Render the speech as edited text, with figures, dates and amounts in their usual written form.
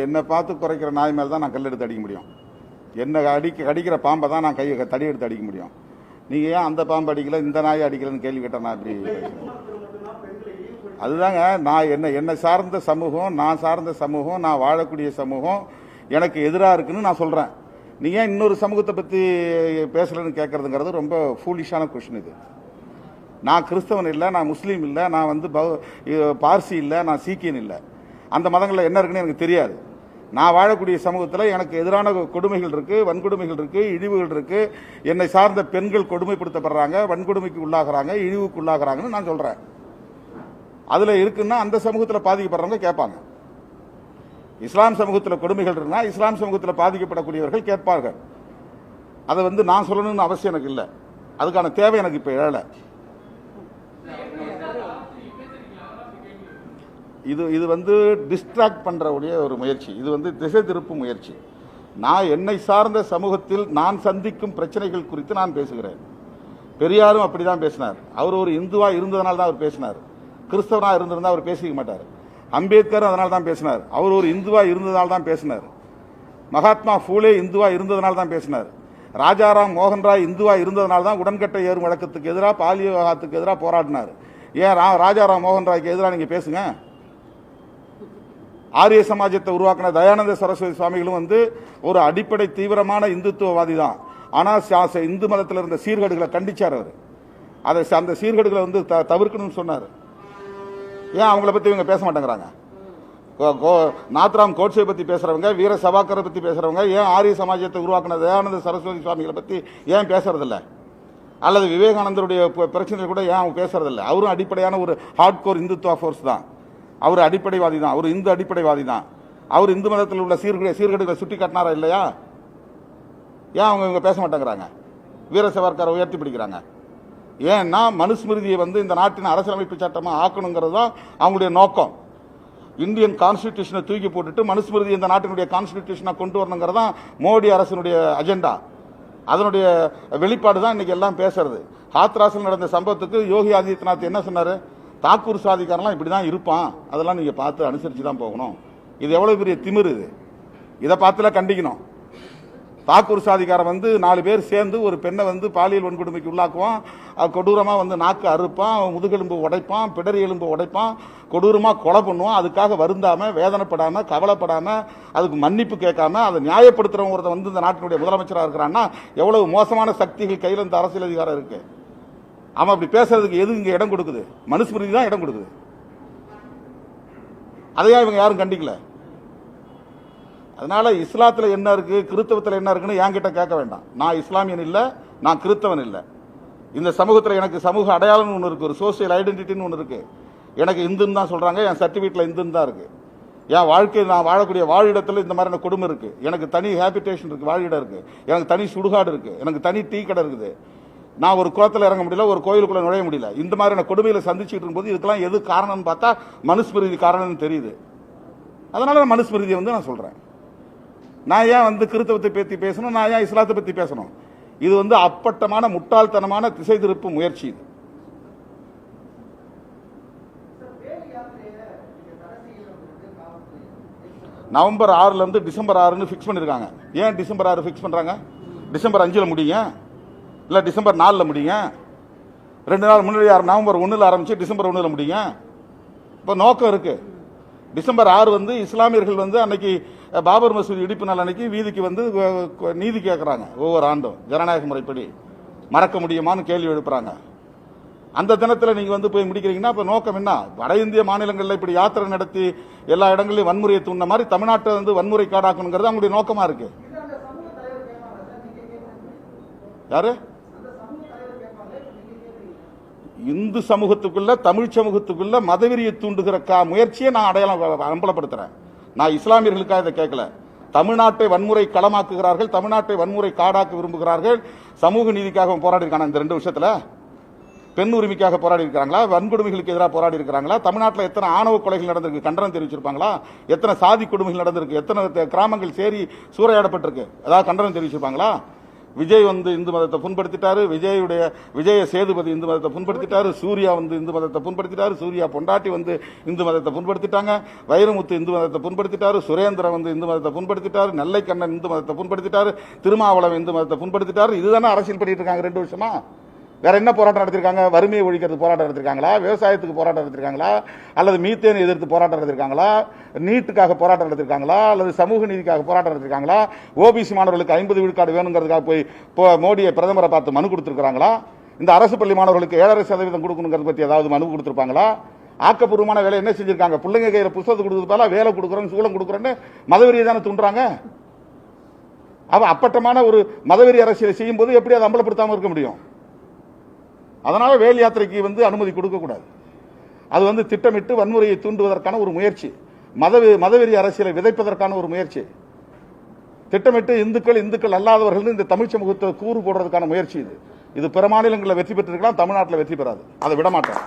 என்னை பார்த்து குறைக்கிற நாய் மேலே தான் நான் கல் எடுத்து அடிக்க முடியும். என்னை கடிக்கிற பாம்பை தான் நான் தடி எடுத்து அடிக்க முடியும். நீங்கள் ஏன் அந்த பாம்பு அடிக்கல, இந்த நாயை அடிக்கலன்னு கேள்வி கேட்டால் நான் இப்படி அதுதாங்க. நான் என்னை சார்ந்த சமூகம், நான் சார்ந்த சமூகம், நான் வாழக்கூடிய சமூகம் எனக்கு எதிராக இருக்குன்னு நான் சொல்கிறேன். நீங்கள் ஏன் இன்னொரு சமூகத்தை பற்றி பேசலன்னு கேட்கறதுங்கிறது ரொம்ப ஃபூலிஷான கொஸ்டின் இது. நான் கிறிஸ்தவன் இல்லை, நான் முஸ்லீம் இல்லை, நான் வந்து பார்சி இல்லை, நான் சீக்கியன் இல்லை. அந்த மதங்களில் என்ன இருக்குன்னு எனக்கு தெரியாது. நான் வாழக்கூடிய சமூகத்தில் எனக்கு எதிரான கொடுமைகள் இருக்குது, வன்கொடுமைகள் இருக்குது, இழிவுகள் இருக்குது. என்னை சார்ந்த பெண்கள் கொடுமைப்படுத்தப்படுறாங்க, வன்கொடுமைக்கு உள்ளாகிறாங்க, இழிவுக்கு உள்ளாகிறாங்கன்னு நான் சொல்கிறேன். அதில் இருக்குன்னா அந்த சமூகத்தில் பாதிக்கப்படுறவங்க கேட்பாங்க. இஸ்லாம் சமூகத்தில் கொடுமைகள் இருக்குன்னா இஸ்லாம் சமூகத்தில் பாதிக்கப்படக்கூடியவர்கள் கேட்பார்கள். அதை வந்து நான் சொல்லணும்னு அவசியம் எனக்கு இல்லை. அதுக்கான தேவை எனக்கு இப்போ எழலை. இது வந்து டிஸ்ட்ராக்ட் பண்ணுறவுடைய ஒரு முயற்சி. இது வந்து திசை திருப்பு முயற்சி. நான் என்னை சார்ந்த சமூகத்தில் நான் சந்திக்கும் பிரச்சனைகள் குறித்து நான் பேசுகிறேன். பெரியாரும் அப்படிதான் பேசினார். அவர் ஒரு இந்துவா இருந்ததனால தான் அவர் பேசினார். கிறிஸ்தவனா இருந்திருந்தா அவர் பேசிக்க மாட்டார். அம்பேத்கர் அதனால தான் பேசினார். அவர் ஒரு இந்துவா இருந்ததால் தான் பேசினார். மகாத்மா பூலே இந்துவா இருந்ததனால தான் பேசினார். ராஜாராம் மோகன் ராய் இந்துவா இருந்ததனால தான் உடன்கட்டை ஏறும் வழக்கத்துக்கு எதிராக, பாலிய விவாகத்துக்கு எதிராக போராடினார். ஏன் ராஜாராம் மோகன் ராய்க்கு எதிராக நீங்க பேசுங்க. ஆரிய சமாஜத்தை உருவாக்கின தயானந்த சரஸ்வதி சுவாமிகளும் வந்து ஒரு அடிப்படை தீவிரமான இந்துத்துவவாதி தான். ஆனால் இந்து மதத்தில் இருந்த சீர்கேடுகளை கண்டிச்சார். அவர் அதை அந்த சீர்கேடுகளை வந்து தவிர்க்கணும்னு சொன்னார். ஏன் அவங்கள பத்தி இவங்க பேச மாட்டேங்கிறாங்க? நாத்ராம் கோட்ஸை பத்தி பேசுறவங்க, வீர சவாக்கரை பத்தி பேசுறவங்க ஏன் ஆரிய சமாஜத்தை உருவாக்கின தயானந்த சரஸ்வதி சுவாமிகளை பத்தி ஏன் பேசுறதில்ல? அல்லது விவேகானந்தருடைய பிரச்சனைகள் கூட ஏன் அவங்க பேசுறதில்ல? அவரும் அடிப்படையான ஒரு ஹார்ட் கோர் இந்துத்துவ ஃபோர்ஸ் தான். அவர் அடிப்படைவாதி தான். அவர் இந்து அடிப்படைவாதி தான். அவர் இந்து மதத்தில் உள்ள சீர்கேடுகளை சுட்டி காட்டினாரா இல்லையா? ஏன் அவங்க பேச மாட்டேங்கிறாங்க? வீர சவர்கரை உயர்த்தி பிடிக்கிறாங்க. ஏன்னா மனுஸ்மிருதியை வந்து இந்த நாட்டின் அரசியலமைப்பு சட்டமா ஆக்கணுங்கிறது தான் அவங்களுடைய நோக்கம். இந்தியன் கான்ஸ்டிடியூஷனை தூக்கி போட்டுட்டு மனுஸ்மிருதி இந்த நாட்டினுடைய கான்ஸ்டிடியூஷனை கொண்டு வரணுங்கிறது தான் மோடி அரசினுடைய அஜெண்டா. அதனுடைய வெளிப்பாடு தான் இன்னைக்கு எல்லாம் பேசுறது. ஹாத்ராஸில் நடந்த சம்பவத்துக்கு யோகி ஆதித்யநாத் என்ன சொன்னாரு? தாக்கூர் சாதிக்காரெல்லாம் இப்படிதான் இருப்பான், அதெல்லாம் நீங்க பார்த்து அனுசரிச்சு தான் போகணும். இது எவ்வளவு பெரிய திமிரு இது! இதை பார்த்துல கண்டிக்கணும். தாக்கூர் சாதிக்காரன் வந்து 4 பேர் சேர்ந்து ஒரு பெண்ணை வந்து பாலியல் வன்கொடுமைக்கு உள்ளாக்குவான். கொடூரமா வந்து நாக்கு அறுப்பான், முதுகெலும்பு உடைப்பான், பிடரி எலும்பு உடைப்பான், கொடூரமா கொலை பண்ணுவான். அதுக்காக வருந்தாம, வேதனைப்படாம, கவலைப்படாம, அதுக்கு மன்னிப்பு கேட்காம அதை நியாயப்படுத்துறவங்க வந்து இந்த நாட்டினுடைய முதலமைச்சராக இருக்கிறான்னா எவ்வளவு மோசமான சக்திகள் கையில் இந்த அரசியல் அதிகாரம் இருக்கு. அவன் அப்படி பேசுறதுக்கு எது இங்க இடம் கொடுக்குது? மனுஸ்மிருதி தான் இடம் கொடுக்குது. அதையா இவங்க யாரும் கண்டிக்கல? அதனால இஸ்லாத்துல என்ன இருக்கு, கிறிஸ்தவத்தில் என்ன இருக்குன்னு என்கிட்ட கேட்க வேண்டாம். நான் இஸ்லாமியன் இல்லை, நான் கிறிஸ்தவன் இல்லை. இந்த சமூகத்தில் எனக்கு சமூக அடையாளம் ஒன்று இருக்கு, ஒரு சோசியல் ஐடென்டிட்டின்னு ஒன்று இருக்கு. எனக்கு இந்துன்னு தான் சொல்றாங்க, என் சர்டிஃபிகேட்ல இந்துன்னு தான் இருக்கு. என் வாழ்க்கை, நான் வாழக்கூடிய வாழிடத்தில் இந்த மாதிரியான கொடுமை இருக்கு. எனக்கு தனி ஹேபிடேஷன் இருக்கு, வாழிடம் இருக்கு. எனக்கு தனி சுடுகாடு இருக்கு. எனக்கு தனி டீ கடை இருக்குது. நான் ஒரு குளத்தில் இறங்க முடியல, ஒரு கோயிலுக்குள்ள நுழைய முடியல. இந்த மாதிரியான கொடுமையில சந்திச்சுட்டு இருக்கும்போது இதுக்கெல்லாம் எது காரணம்னு பார்த்தா மனுஸ்மிருதி காரணம்னு தெரியுது. அதனால மனுஸ்மிருதியை வந்து நான் சொல்றேன். நான் ஏன் வந்து கிறிஸ்தவத்தை பற்றி பேசணும்? நான் ஏன் இஸ்லாத்தை பற்றி பேசணும்? இது வந்து அப்பட்டமான முட்டாள்தனமான திசை திருப்பு முயற்சி. இது நவம்பர் 6ல இருந்து டிசம்பர் 6ன்னு ஃபிக்ஸ் பண்ணிருக்காங்க. ஏன் டிசம்பர் 6 ஃபிக்ஸ் பண்றாங்க? டிசம்பர் 5ல் முடியுங்க, இல்ல டிசம்பர் 4ல் முடியுங்க. 2 நாள் முன்னாடி நவம்பர் 1ல் ஆரம்பிச்சு டிசம்பர் 1ல் முடியுங்க. இப்போ நோக்கம் இருக்கு. டிசம்பர் 6 வந்து இஸ்லாமியர்கள் வந்து அன்னைக்கு பாபர் மசூதி இடிப்பு நாள் அன்னைக்கு வீதிக்கு வந்து நீதி கேட்கறாங்க. ஒவ்வொரு ஆண்டும் ஜனநாயக முறைப்படி மறக்க முடியுமான்னு கேள்வி எழுப்புறாங்க. அந்த தினத்தில் நீங்க வந்து போய் முடிக்கிறீங்கன்னா இப்ப நோக்கம் என்ன? வட இந்திய மாநிலங்களில் இப்படி யாத்திரை நடத்தி எல்லா இடங்களிலும் வன்முறையை தூண்ட மாதிரி தமிழ்நாட்டை வந்து வன்முறை காடாக்கணுங்கிறது அவங்களுடைய நோக்கமா இருக்கு. யாரு? இந்து சமூகத்துக்குள்ள, தமிழ் சமூகத்துக்குள்ள மதவெறியை தூண்டுகிற முயற்சியை நான் அடையாளம் அம்பலப்படுத்துறேன். நான் இஸ்லாமியர்களுக்காக இதை கேட்கல. தமிழ்நாட்டை வன்முறை களமாக்குகிறார்கள், தமிழ்நாட்டை வன்முறை காடாக்க விரும்புகிறார்கள். சமூக நீதிக்காக போராடி இருக்காங்க. இந்த 2 விஷயத்துல பெண் உரிமைக்காக போராடி இருக்கிறாங்களா? வன்கொடுமைகளுக்கு எதிராக போராடி இருக்கிறாங்களா? தமிழ்நாட்டில் எத்தனை ஆணவ கொலைகள் நடந்திருக்கு, கண்டனம் தெரிவிச்சிருப்பாங்களா? எத்தனை சாதி கொடுமைகள் நடந்திருக்கு, எத்தனை கிராமங்கள் சேரி சூறையாடப்பட்டிருக்கு, அதாவது கண்டனம் தெரிவிச்சிருப்பாங்களா? விஜய் வந்து இந்து மதத்தை புண்படுத்திட்டாரு, விஜய சேதுபதி இந்து மதத்தை புண்படுத்திட்டாரு, சூர்யா வந்து இந்து மதத்தை புண்படுத்திட்டாரு, சூர்யா பொண்டாட்டி வந்து இந்து மதத்தை புண்படுத்திட்டாங்க, வைரமுத்து இந்து மதத்தை புண்படுத்திட்டாரு, சுரேந்திரன் வந்து இந்து மதத்தை புண்படுத்திட்டாரு, நெல்லைக்கண்ணன் இந்து மதத்தை புண்படுத்திட்டாரு, திருமாவளவன் இந்து மதத்தை புண்படுத்திட்டாரு. இதுதானே அரசியல் பண்ணிட்டு இருக்காங்க 2 வருஷமா. வேற என்ன போராட்டம் நடத்திருக்காங்க? வறுமையை ஒழிக்கிறது போராட்டம் நடத்திருக்காங்களா? விவசாயத்துக்கு போராட்டம் நடத்திருக்காங்களா? அல்லது மீத்தேன் எதிர்த்து போராட்டம் நடத்திருக்காங்களா? நீட்டுக்காக போராட்டம் நடத்திருக்காங்களா? அல்லது சமூக நீதிக்காக போராட்டம் நடத்திருக்காங்களா? ஓபிசி மாணவர்களுக்கு 50 விழுக்காடு வேணுங்கிறதுக்காக போய் மோடியை பிரதமரை பார்த்து மனு கொடுத்திருக்காங்களா? இந்த அரசு பள்ளி மாணவர்களுக்கு 7.5% கொடுக்கணுங்கிறத பத்தி ஏதாவது மனு கொடுத்திருப்பாங்களா? ஆக்கப்பூர்வமான வேலை என்ன செஞ்சிருக்காங்க? பிள்ளைங்க கையில புத்தகத்தை கொடுத்ததால வேலை கொடுக்குறோம், சூழம் கொடுக்குறோன்னு மதவெறியை தானே தூண்டுறாங்க. அப்பட்டமான ஒரு மதவெறி அரசியலை செய்யும் போது எப்படி அதை அம்பலப்படுத்தாம இருக்க முடியும்? அதனால வேல் யாத்திரைக்கு வந்து அனுமதி கொடுக்க கூடாது. அது வந்து திட்டமிட்டு வன்முறையை தூண்டுவதற்கான ஒரு முயற்சி, மதவெறி அரசியலை விதைப்பதற்கான ஒரு முயற்சி, திட்டமிட்டு இந்துக்கள் அல்லாதவர்கள் இந்த தமிழ் சமூகத்தை கூறு போடுறதுக்கான முயற்சி. இது பிற மாநிலங்களில் வெற்றி பெற்றிருக்கலாம், தமிழ்நாட்டில் வெற்றி பெறாது. அதை விட மாட்டோம்.